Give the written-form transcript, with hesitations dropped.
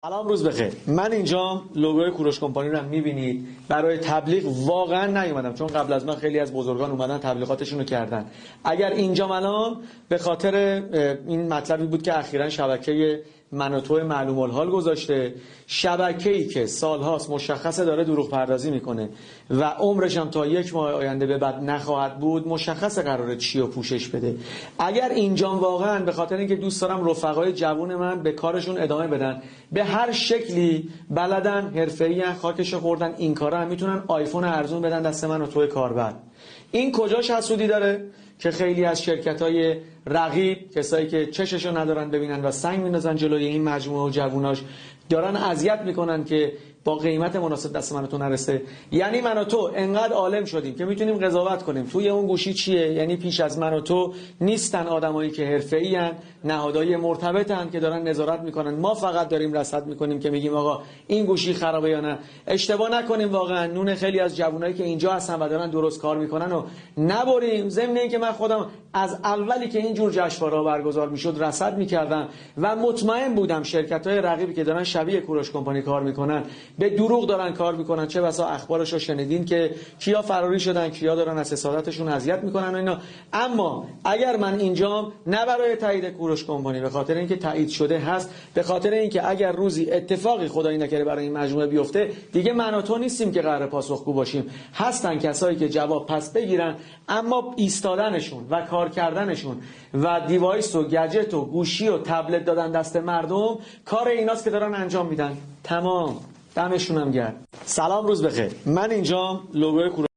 سلام، روز بخیر. من اینجا لوگوی کوروش کمپانی رو میبینید. برای تبلیغ واقعا نیومدم، چون قبل از من خیلی از بزرگان اومدن تبلیغاتشون رو کردن. اگر اینجا الان به خاطر این مطلبی بود که اخیراً شبکه من و تو معلوم الحال گذاشته، شبکه‌ای که سالهاست مشخصه داره دروغ پردازی میکنه و عمرش هم تا یک ماه آینده به بعد نخواهد بود، مشخصه قراره چی رو پوشش بده. اگر اینجا واقعا به خاطر اینکه دوست دارم رفقای جوون من به کارشون ادامه بدن، به هر شکلی بلدن، حرفه‌این، خاکش خوردن، این کارا هم میتونن آیفون ارزون بدن دست من و توی کاربر. این کجاش حسودی داره که خیلی از شرکت‌های رقیب، کسایی که چششو ندارن ببینن و سنگ میندازن جلوی این مجموعه و جووناش، دارن اذیت میکنن که با قیمت مناسب دست من و تو نرسه. یعنی من و تو انقدر عالم شدیم که میتونیم قضاوت کنیم توی اون گوشی چیه. یعنی پیش از من و تو نیستن آدمایی که حرفه‌این، نهادهای مرتبطن که دارن نظارت میکنن. ما فقط داریم رصد میکنیم که میگیم آقا این گوشی خرابه یا نه. اشتباه نکنیم، واقعا نون خیلی از جوونایی که اینجا هستن و دارن درست کار میکنن و نبریم. ضمن اینکه من خودم از اولی که این جور جشنواره‌ها برگزار میشد رصد میکردم و مطمئن بودم شرکت‌های رقیبی که دارن شبیه کوروش کمپانی کار میکنن به دروغ دارن کار میکنن. چه بسا اخبارش رو شنیدین که کیا فراری شدن، کیا دارن از حسادتشون اذیت میکنن و اینا. اما اگر من اینجام نه برای تایید کوروش کمپانی، به خاطر اینکه تایید شده هست، به خاطر اینکه اگر روزی اتفاقی خدایی نکرده برای این مجموعه بیفته، دیگه من و تو نیستیم که قرار پاسخگو باشیم. هستن کسایی که جواب پس بگیرن، اما ایستادنشون و کار کردنشون و دیوایس و گجت و گوشی و تبلت دادن دست مردم کار ایناست که دارن انجام میدن. تمام. دمشون هم گرم. سلام، روز بخیر. من اینجا لوگوی